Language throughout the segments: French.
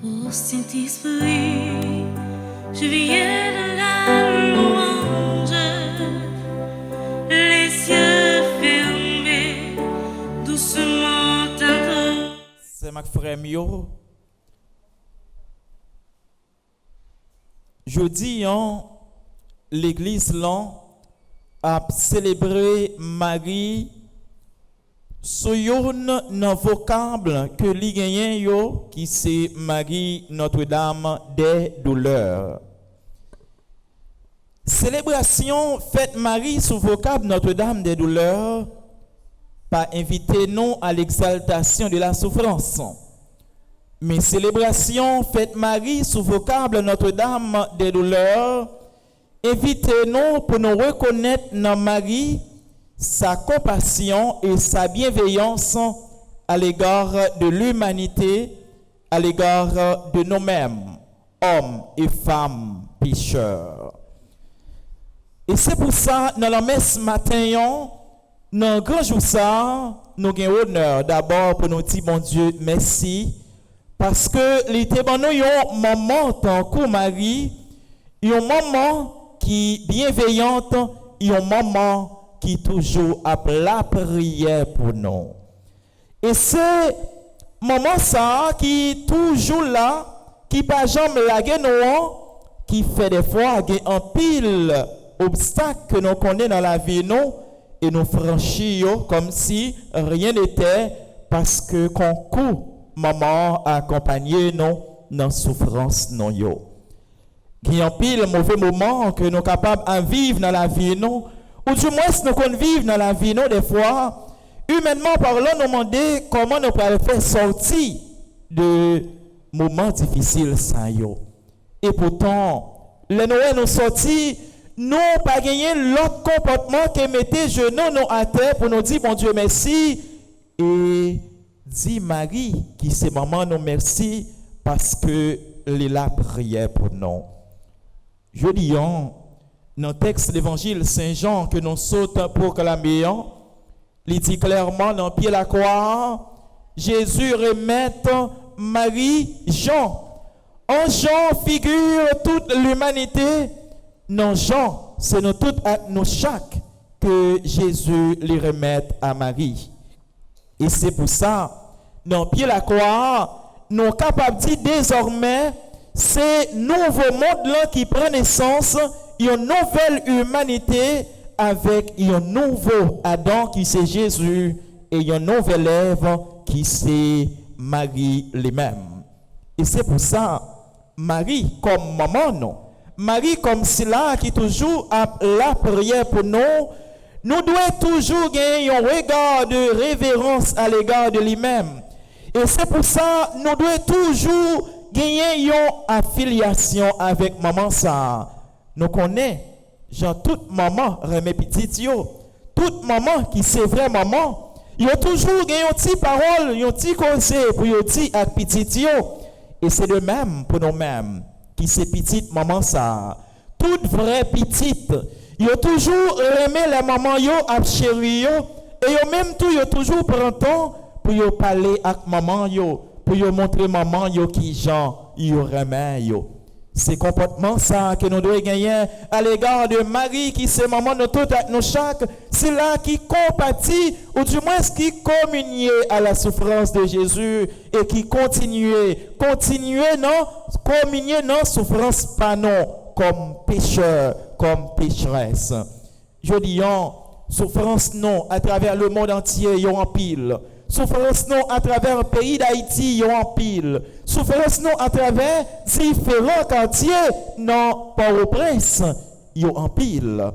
Ô Saint-Esprit, je viens de la louange, les yeux fermés, doucement tantôt. C'est ma frère Mio. Jeudi, l'église a célébré Marie sous un vocable que li genyen yo qui c'est Marie Notre-Dame des douleurs. Célébration fête Marie sous vocable Notre-Dame des douleurs pas inviter nous à l'exaltation de la souffrance. Mais célébration fête Marie sous vocable Notre-Dame des douleurs invitez-nous pour nous reconnaître dans Marie sa compassion et sa bienveillance à l'égard de l'humanité, à l'égard de nous-mêmes, hommes et femmes pécheurs. Et c'est pour ça, dans la messe matin, dans le grand jour ça, nous avons l'honneur d'abord pour nous dire, bon Dieu, merci, parce que l'été, nous avons un moment tant que Marie, un moment qui est bienveillant, un moment qui toujours a la prière pour nous. Et c'est moment ça qui toujours là, qui pas jamais laguer nous, qui fait des fois un pile obstacle que nous connaissons dans la vie nous et nous franchissons comme si rien n'était parce que concours maman a accompagné nous dans souffrance non yo. Qui en pile mauvais moment que nous sommes capables de vivre dans la vie nous. Ou du moins, nous qu'on vivre dans la vie, nous, des fois, humainement parlant, nous demander comment nous pouvons faire sortir de moments difficiles sans yo. Et pourtant, les Noël nous sortis, nous pas gagné l'autre comportement que mettez genoux nous à terre pour nous dire, bon Dieu, merci. Et dit Marie, qui c'est maman, nous merci, parce que la prière pour nous. Je dis, dans le texte de l'évangile Saint-Jean que nous sautons pour proclamer, il dit clairement dans pied la croix, Jésus remet Marie, Jean. En Jean figure toute l'humanité. Non, Jean, c'est nous toutes, nous chaque, que Jésus les remet à Marie. Et c'est pour ça, dans pied la croix, nous sommes capables de dire désormais, c'est nouveau monde là qui prend naissance. Une nouvelle humanité avec un nouveau Adam qui c'est Jésus et un nouvel Ève qui c'est Marie lui-même. Et c'est pour ça, Marie comme maman, non. Marie comme cela qui toujours a la prière pour nous, nous devons toujours gagner un regard de révérence à l'égard de lui-même. Et c'est pour ça, nous devons toujours gagner une affiliation avec maman ça. Nous connaissons, genre, toute maman remet petit yo, toute maman qui c'est vrai maman, il y a toujours une petite parole, un petit conseil pour y dire à petit yo. Et c'est de même pour nous-mêmes, qui c'est petite maman ça. Toute vraie petite, il y a toujours remet les mamans yo à chéri yo, et yo même tout, il y a toujours prend temps pour y parler avec maman yo, pour y montrer maman yo qui genre, il remet yo. C'est comportement ça que nous devons gagner à l'égard de Marie qui c'est maman de tout nous chaque, c'est là qui compatit ou du moins qui communiait à la souffrance de Jésus et qui continuait non, communier non souffrance pas non comme pécheur, comme pécheresse. Je dis souffrance non à travers le monde entier y en pile. Souffrance non à travers le pays d'Haïti, y en pile. Souffrance non à travers différents quartiers, non, Port-au-Prince, y en pile.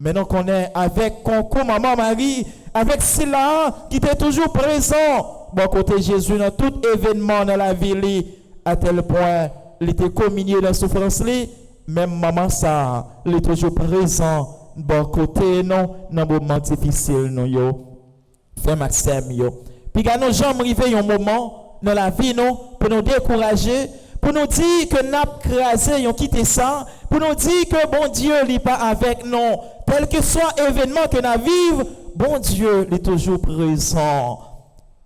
Maintenant qu'on est avec Conco, maman Marie, avec cela qui était toujours présent, bon côté Jésus dans tout événement dans la ville, à tel point, il était communié dans la souffrance, même maman ça, il est toujours présent, bon côté non, dans le moment difficile, non, yo. Frère Maxime, yo. Puis quand nous jamais arrivé un moment dans la vie nous pour nous décourager, pour nous dire que nous avons crasé, nous quitté ça, pour nous dire que bon Dieu n'est pas avec nous, tel que soit événement que nous vivons, bon Dieu est toujours présent.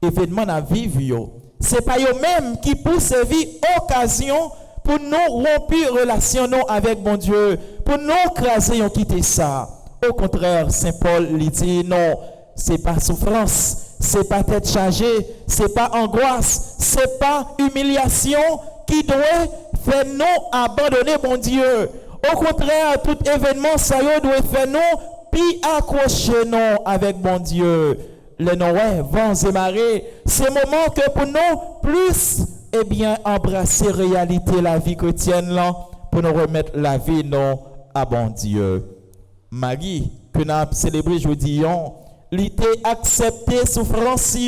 Événement nous vivons, C'est pas eux-mêmes qui pour servir occasion pour nous rompre relation nous avec bon Dieu, pour nous craser, on quitter ça. Au contraire, Saint Paul lui dit non, c'est pas souffrance, c'est pas tête chargée, c'est pas angoisse, c'est pas humiliation qui doit faire nous abandonner bon Dieu. Au contraire, tout événement ça doit faire nous puis accrocher nous avec bon Dieu. Les Noël, vents et marées, c'est le moment que pour nous plus embrasser réalité la vie chrétienne là pour nous remettre la vie non à bon Dieu. Marie que nous avons célébré aujourd'hui, l'été accepté souffrance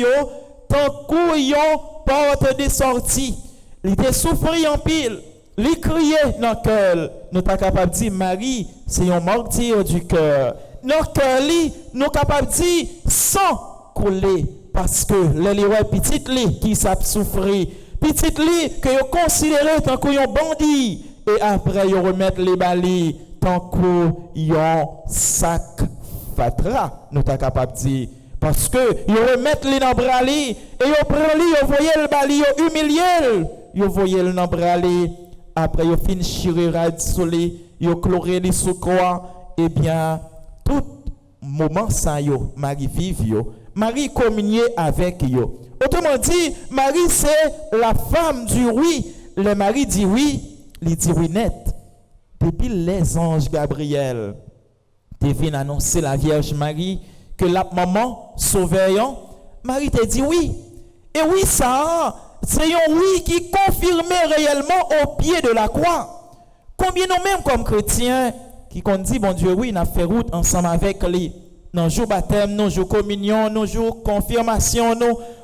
tant qu'on porte de sortie, l'été souffri en pile, les crier dans le cœur, nous sommes capables de dire Marie, c'est un martyr du cœur. Dans le cœur, nous sommes capables de dire sans couler, parce que les petites li qui savent souffrir, petites li que vous considérez tant qu'on bandit, et après vous remettre les balis tant qu'on sac fatra, nous sommes capables de dire. Parce que vous remettent les dans le bras et vous prenez, vous voyez le bali, vous humiliez, vous voyez le dans le bras. Après, vous finissez chirurade sur les, vous chlorez les sous croix, et bien, tout moment ça, Marie vive, Marie communier avec yo. Autrement dit, Marie c'est la femme du oui. Le mari dit oui, il dit oui net. Depuis les anges Gabriel viennent annoncer la Vierge Marie que la maman sauveillant, Marie te dit oui. Et oui ça, c'est un oui qui confirmait réellement au pied de la croix. Combien nous-mêmes comme chrétiens qui qu'on dit bon Dieu oui, on a fait route ensemble avec lui. Dans le jour baptême, nos jours communion, nos jours confirmation,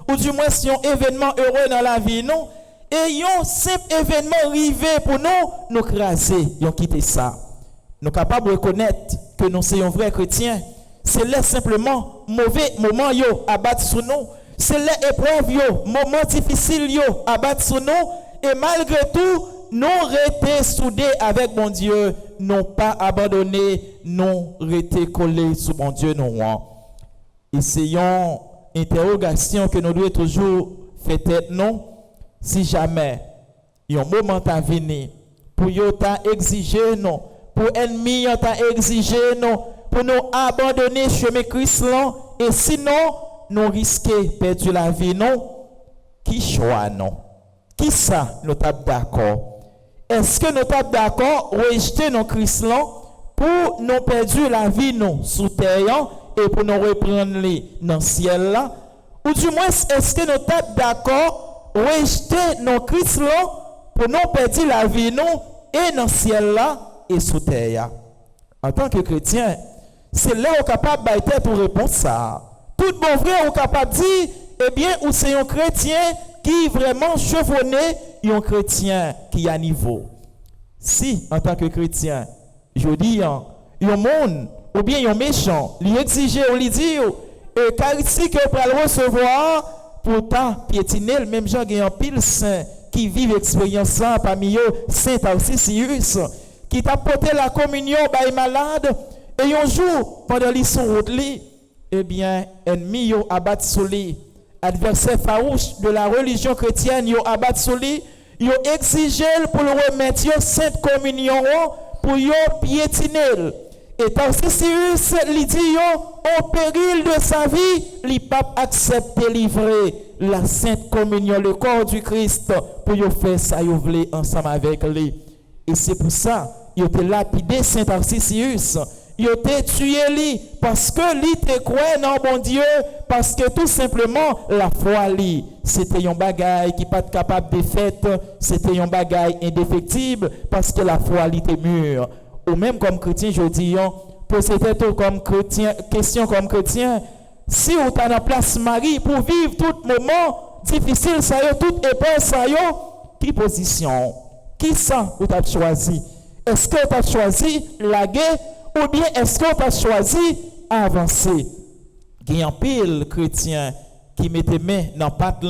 ou du moins si un événement heureux dans la vie, nous, et un simple événement arrivé pour nous craser, nous quitter ça. Nous sommes capables de reconnaître que nous sommes vrais chrétiens. C'est là simplement mauvais moment abattre sur nous. C'est là épreuve moment difficile abattre sur nous. Et malgré tout, nous rester soudés avec mon Dieu, non pas abandonnés, non rester collés sur mon Dieu, non. Essayons interrogation que nous devons toujours faire tête, non. Si jamais il y a un moment à venir pour y exiger, non, pour ennemi exiger, non, pour nous abandonner chemin Christ, et sinon nous risquons perdre la vie, non. Qui choix, non? Qui ça nous sommes d'accord? Est-ce que nous sommes d'accord rejeter nos Christ pour nous perdre la vie nous sous terre et pour nous reprendre dans le ciel là? Ou du moins est-ce que nous sommes d'accord rejeter nos Christ pour nous perdre la vie nous et dans le ciel là et sous terre? En tant que chrétien, c'est là où nous sommes capables de pour répondre ça. Tout bon vrai, on est capable de dire, eh bien, ou c'est un chrétien qui vraiment chevronné, et un chrétien qui a niveau. Si, en tant que chrétien, je dis, un monde, ou bien un méchant, lui exiger, ou lui dire, et charistique pour le recevoir, pourtant, piétiner, le même genre, il y a un pile saint qui vit l'expérience là, parmi eux, Saint Tarcisius, qui t'a porté la communion, bah, malade, et un jour, pendant les son route, eh bien, ennemi yo abat sur lui, adversaire farouche de la religion chrétienne yo abat sur lui, yo exigé pour le remettre yo sainte communion pour yo piétiner. Et Tarcisius lui dit yo au péril de sa vie, il pas accepter livrer la sainte communion, le corps du Christ pour yo faire ça yo vle ensemble avec lui. Et c'est pour ça yo te lapidé Saint Tarcisius. Il était tué lui parce que lui te croit dans bon Dieu, parce que tout simplement la foi lui c'était un bagaille qui pas capable de faire, c'était un bagaille indéfectible parce que la foi lui était mûre. Ou même comme chrétien je dis poser tête comme chrétien, question comme chrétien, si on t'a en place Marie pour vivre tout moment difficile ça yo, toute épreuve ça yo, qui position, qui ça ou t'as choisi? Est-ce que t'as choisi la guerre? Ou bien est-ce qu'on a choisi avancer? Il y a un pile chrétien qui mettait main dans le patte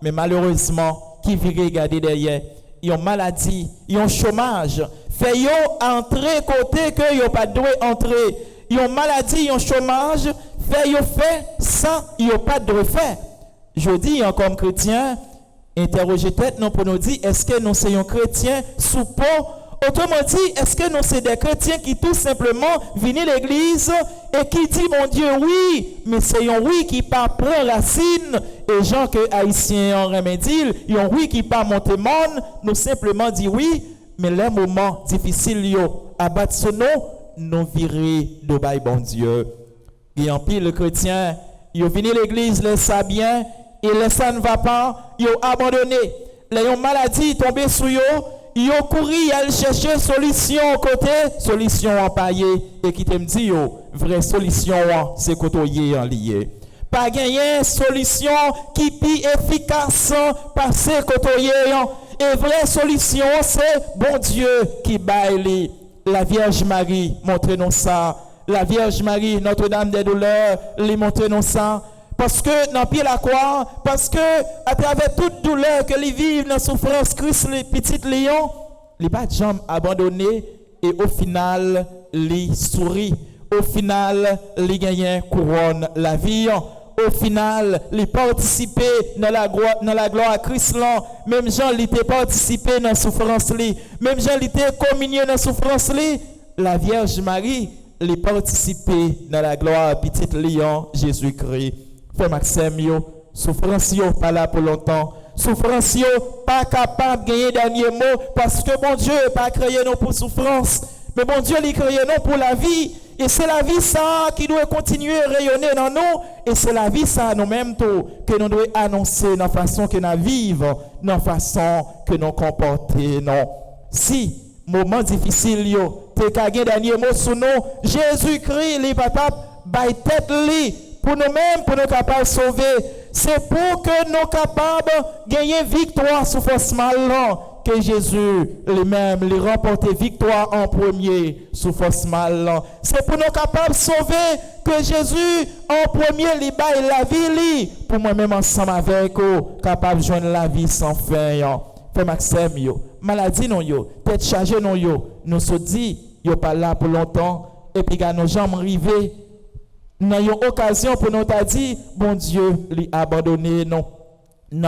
mais malheureusement, qui vient regarder derrière. Ils ont maladie, ils ont chômage. Fait yo entrer côté que yo pas droit entrer. Ils ont maladie, ils ont chômage. Fait yo fait ça, ils ont pas droit faire. Je dis comme chrétien, interroger tête non pour nous dire est-ce que nous sommes chrétiens sous peau? Autrement dit, est-ce que nous sommes des chrétiens qui tout simplement viennent à l'église et qui disent mon Dieu oui, mais c'est un oui qui pas prend racine et gens que haïtiens en remédie, un oui qui pas monter monde, nous simplement dit oui, mais les moments difficiles yo abattre sur nous virer de bail bon Dieu. Et en pile chrétien, ils viennent à l'église, les ça bien et les ça ne va pas, ils abandonné. Les ont maladie tombé sur eux. Ils ont couru à chercher solution côté solution en paillé et qui te me dit vraie solution c'est côtoyer en lié. Pas gagner solution qui plus efficace passer côtoyer et vraie solution c'est bon Dieu qui baille la Vierge Marie montre-nous ça. La Vierge Marie Notre-Dame des douleurs lui montre-nous ça. Parce que dans pied la croix, parce que à travers toute douleur que les vivent dans la souffrance, Christ, les petits lions, les pas de jambes abandonnés et au final, les sourit. Au final, les gagnent couronne la vie. Au final, les participer dans la gloire à Christ. Même gens, les participer dans la souffrance. Même gens, les communier dans la souffrance. La Vierge Marie, les participer dans la gloire à petit lion Jésus-Christ. Frère Maxime, souffrance pas là pour longtemps. Souffrance pas capable de gagner dernier mot parce que bon Dieu pas créé nous pour souffrance, mais bon Dieu il créé nous pour la vie et c'est la vie ça qui doit continuer à rayonner dans nous et c'est la vie ça nous-mêmes tout que nous devons annoncer dans la façon que nous vivons, dans la façon que nous comporter non. Si moment difficile yo, t'es gagné dernier mot sur nous, Jésus-Christ les papas bail tête li pour nous-mêmes, pour nous capables de sauver. C'est pour que nous capables de gagner victoire sur force mal que Jésus lui-même lui remporte victoire en premier sur force mal. C'est pour nous capables de sauver que Jésus en premier lui baille la vie pour moi-même ensemble avec vous capable de joindre la vie sans fin. Frère Maxime maladie non tête chargée non nous se dit yo pas là pour longtemps et puis nos jambes rivées. Nous avons occasion pour nous dire, bon Dieu, lui abandonner, non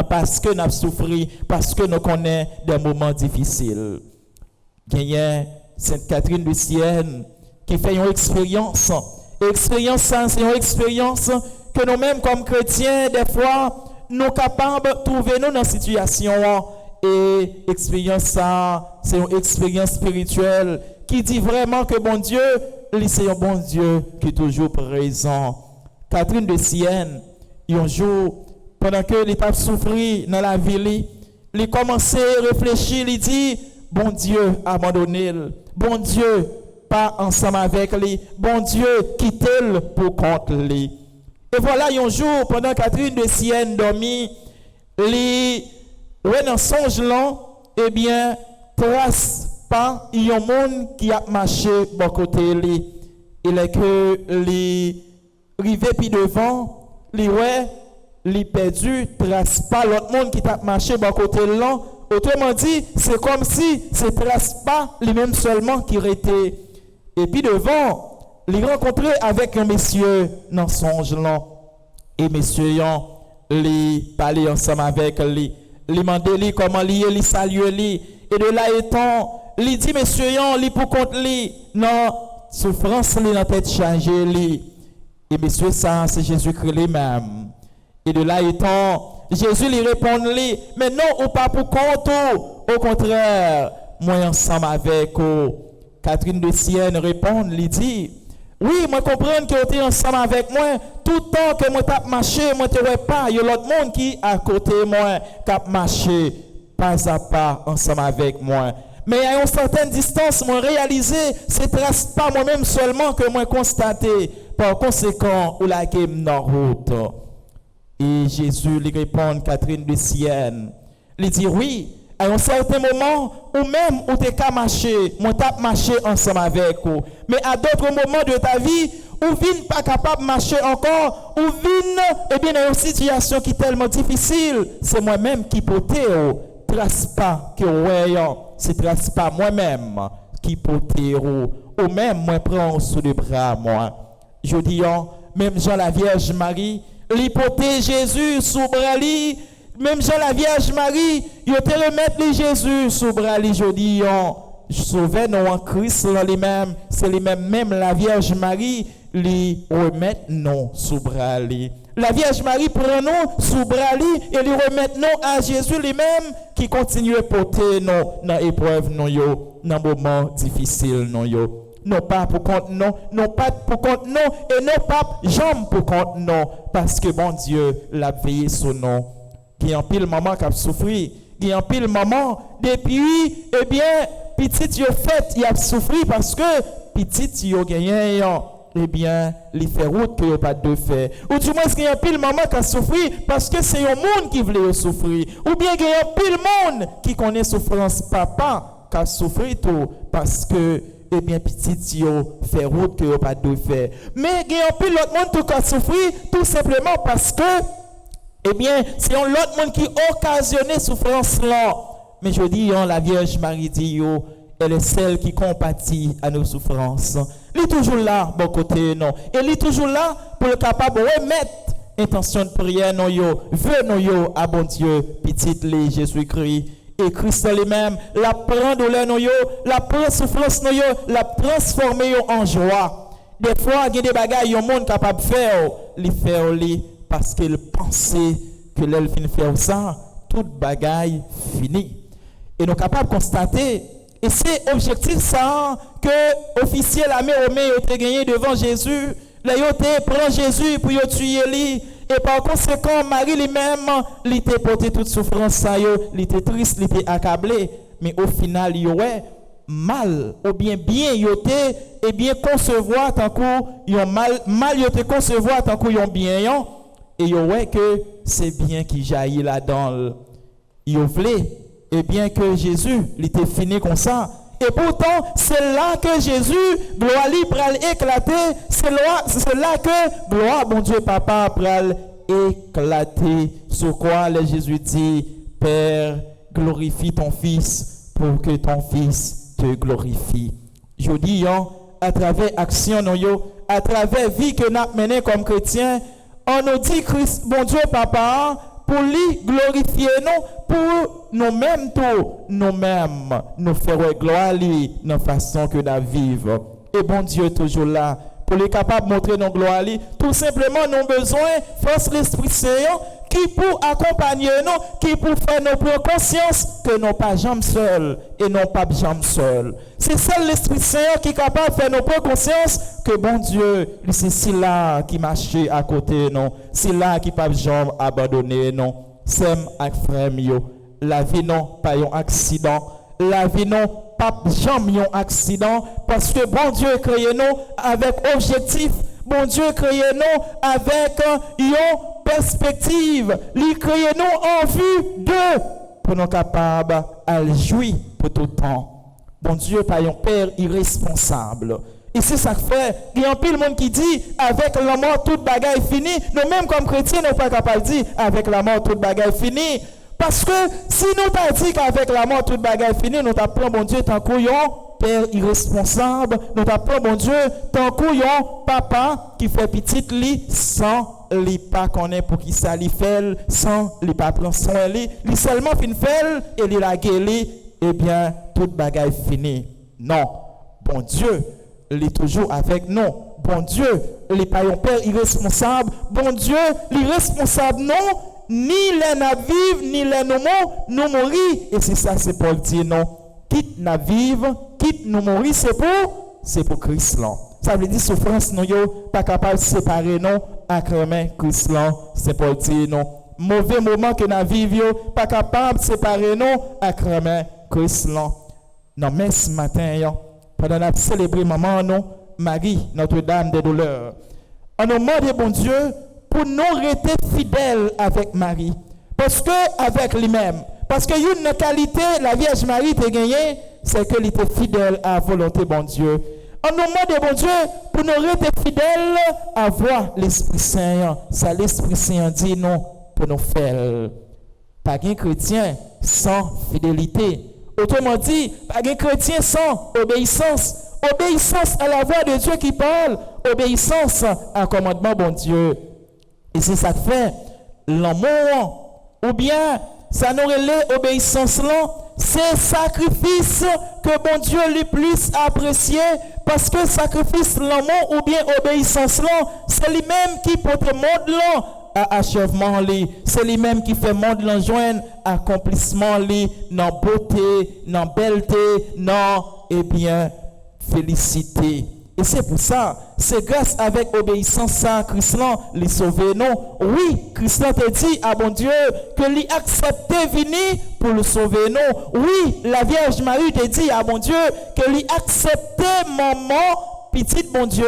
parce que nous avons souffert, parce que nous connaissons des moments difficiles. Il y a Sainte Catherine de Sienne qui fait une expérience. L'expérience, c'est une expérience que nous-mêmes, comme chrétiens, des fois, nous sommes capables de trouver nous dans une situation. Et l'expérience, c'est une expérience spirituelle qui dit vraiment que bon Dieu, c'est un bon Dieu qui est toujours présent. Catherine de Sienne, un jour, pendant que les papes souffraient dans la ville, il commençait à réfléchir, il dit, bon Dieu, abandonnez, bon Dieu, pas ensemble avec lui, bon Dieu, quittez-le pour contre lui. Et voilà, un jour, pendant que Catherine de Sienne dormit, dans songe là, eh bien, trace pas, il y a un monde qui a marché de côté lui. Il est que les rivé puis devant, les ouais, les perdu, trace pas l'autre monde qui t'a marché de côté là. Autrement dit, c'est comme si c'est trace pas les mêmes seulement qui étaient. Et puis devant, les rencontrer avec un monsieur dans songe là. Et monsieur les parler ensemble avec lui. Lui demander comment lui saluer lui. Et de là étant, lui dit monsieur lui pour compte lui non souffrance lui dans tête chargée lui. Et monsieur ça c'est Jésus-Christ lui-même. Et de là étant, Jésus lui répond lui mais non ou pas pour compte au contraire moi ensemble avec Catherine de Sienne répond lui dit oui, moi comprends que tu es ensemble avec moi. Tout le temps que moi tape marché, moi te vois pas. Il y a l'autre monde qui à côté moi cap marché pas à pas ensemble avec moi. Mais à une certaine distance, moi réalisé, c'est trace pas moi-même seulement que moi constaté. Par conséquent, ou la game dans route. Et Jésus lui répond, Catherine de Sienne, lui dit oui. À un certain moment, ou même où tu as marché, moi t'as marché ensemble avec vous. Mais à d'autres moments de ta vie, ou vine pas capable de marcher encore, ou vine, eh bien, dans une situation qui est tellement difficile, c'est moi-même qui pote, trace pas que ouais, c'est trace pas moi-même qui pote, ou même moi prends sous les bras, moi. Je dis, même Jean la Vierge Marie, l'hypothèse Jésus sous bras, Même Jean la Vierge Marie, il te remettre les Jésus sous bras les jodi sauver nous en Christ lui-même, c'est lui-même même la Vierge Marie lui remettre nous sous bras lui. La Vierge Marie prend nous sous bras lui et lui remettre nous à Jésus lui-même qui continue à porter nous dans épreuve nous yo, dans moment difficile nous yo. Non pas pour compte non pas pour compte non et non pas jamais pour compte non parce que bon Dieu l'a veillé sur nous. Il y a un pile maman qui a souffert, il y a un pile maman depuis eh bien petite yo fait il a souffert parce que petite yo gagné eh bien il fait route que yo pas de faire ou du moins il y a un pile maman qui a souffert parce que c'est un monde qui voulait souffrir ou bien il y a un pile monde qui connaît souffrance papa qui a souffert tout parce que eh bien petit yo fait route que yo pas de faire mais il y a un pile l'autre monde tout qui a souffert tout simplement parce que eh bien c'est un l'autre monde qui occasionné souffrance là mais je dis la Vierge Marie dit yo elle est celle qui compatit à nos souffrances. Elle est toujours là, bon côté, non. Elle est toujours là pour le capable de remettre intention de prière, non, yo. Venons, yo, à bon Dieu, petite les Jésus-Christ. Et Christ lui-même, la prend douleur, non, yo, la prend souffrance, non, yo, la transformer, yo, en joie. Des fois, il y a des bagages, yo, monde capable de faire, les faire, parce qu'il pensait que l'elle finit faire ça, toute bagaille fini. Et nous sommes capables de constater. Et c'est objectif ça que officier l'armée romaine a gagné devant Jésus. Là, il prend Jésus pour tuer lui. Et par conséquent, Marie lui-même, il était porté toute souffrance, il était triste, il était accablé. Mais au final, il aurait mal, ou bien il était et bien concevoir tant qu'il mal il était concevoir tant qu'il bien. Et il aurait que c'est bien qui jaillit là-dedans. Il voulait. Et bien que Jésus, il était fini comme ça. Et pourtant, c'est là que Jésus, gloire lui, pral éclater. C'est là que, gloire, bon Dieu, papa, pral éclater. Sur quoi le Jésus dit, Père, glorifie ton Fils pour que ton Fils te glorifie. Je dis, à travers action, à travers vie que nous avons menée comme chrétiens, on nous dit, Christ, bon Dieu, papa, pour lui glorifier nous, pour nous-mêmes nous-mêmes, nous faire gloire à lui, dans la façon que nous vivons. Et bon Dieu est toujours là, pour les capables de montrer nos gloire à lui. Tout simplement, nous avons besoin de force l'Esprit Saint, qui pour accompagner nous, qui pour faire nos prendre conscience que nous ne pas jamais seuls et non pas jamais seuls. C'est seul l'Esprit Saint qui est capable de faire nos prendre conscience que bon Dieu, c'est là qui marche à côté nous, c'est là qui ne peut jamais abandonner nous. C'est avec frère mio. La vie non pas un accident, la vie non pas jamais un accident parce que bon Dieu a créé nous avec objectif. Bon Dieu créé nous avec une perspective. Il créé nous en vue de pour nous capables à jouir pour tout le temps. Bon Dieu pas un père irresponsable. Et c'est ça que fait. Il y a un peu de monde qui dit avec la mort toute bagarre est finie. Nous-mêmes comme chrétiens, nous ne sommes pas capables de dire avec la mort toute bagarre est finie. Parce que si nous t'avons dit qu'avec la mort toute bagarre est finie, nous t'appelons bon Dieu tant qu'on père irresponsable, nous t'appelons bon Dieu tant qu'on papa qui fait petite lit sans li pas connaître pour qui ça li fait, sans li pas prendre soin li seulement fin fait et li la guéli, eh bien toute bagarre est finie. Non, bon Dieu, il est toujours avec nous. Bon Dieu, il n'est pas un père irresponsable. Bon Dieu, l'irresponsable non, ni les na vivre, ni les nous mourir. Et c'est ça, c'est Paul dit non. Quitte na vivre, quitte nous mourir, c'est pour Christ là. Ça veut dire souffrance nous yo pas capable de séparer nous avec Christ là. C'est Paul dit non. Mauvais moment que na vivre yo pas capable de séparer nous avec Christ là. Non mais ce matin yo, pendant la célébrer maman nous, Marie, Notre-Dame des douleurs. On nous demande bon Dieu pour nous rester fidèles avec Marie. Parce que avec lui-même, parce que une qualité la Vierge Marie t'a gagné, c'est qu'elle était fidèle à la volonté bon Dieu. On nous demande bon Dieu pour nous rester fidèles à voir l'Esprit Saint. Ça l'Esprit Saint dit non pour nous faire. Pas qu'un chrétien sans fidélité. Autrement dit, pas un chrétien sans obéissance. Obéissance à la voix de Dieu qui parle. Obéissance à un commandement bon Dieu. Et c'est ça que fait l'amour ou bien ça nous relève obéissance là, c'est sacrifice que bon Dieu le plus apprécié parce que sacrifice l'amour ou bien obéissance là, c'est lui-même qui porte le monde là à achèvement li, c'est lui-même qui fait monde là joindre accomplissement li dans beauté, dans belleté, dans bien félicité. Et c'est pour ça, c'est grâce avec obéissance ça Christ les sauver nous. Oui, Christ te dit à bon Dieu que lui acceptait venir pour le sauver nous. Oui, la Vierge Marie te dit à bon Dieu que lui acceptait maman petite bon Dieu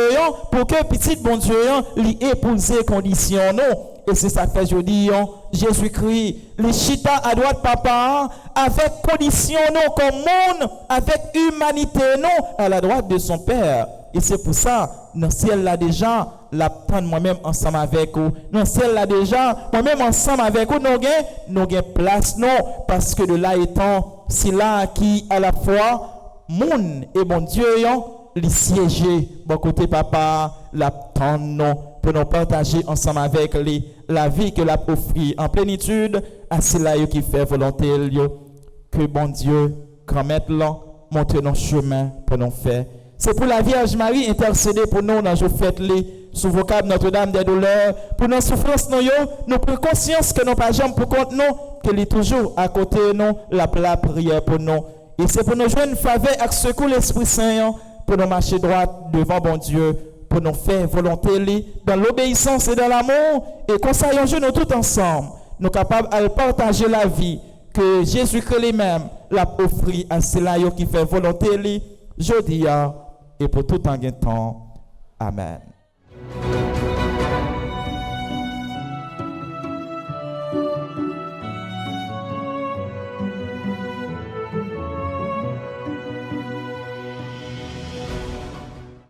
pour que petite bon Dieu lui épouser condition nous. Et c'est ça que je dis, Jésus-Christ, les chita à droite papa, avec condition nous comme monde, avec humanité nous, à la droite de son Père. Et c'est pour ça, dans le ciel là déjà, la prendre moi-même ensemble avec vous. Dans le ciel là déjà, moi-même ensemble avec vous, nous avons place non, parce que de là étant, c'est là qui à la fois, monde et bon Dieu, les siéger, bon côté papa, la tendre non, pour nous partager ensemble avec lui la vie que l'a offert en plénitude à ceux-là qui fait volonté que bon Dieu grand maître là montre nos chemins pour nous faire. C'est pour la Vierge Marie intercéder pour nous dans nos fêtes sous vocable Notre-Dame des douleurs pour nos souffrances nous prenons conscience que nous pas jamais pour compte nous qu'elle est toujours à côté de nous la prière pour nous et c'est pour nous jouer une faveur avec secours l'Esprit Saint pour nous marcher droit devant bon Dieu pour nous faire volonté dans l'obéissance et dans l'amour et conseillons nous tous ensemble nous capables de partager la vie que Jésus-Christ lui-même l'a offert à ceux-là qui fait volonté jeudi et pour tout en temps. Amen.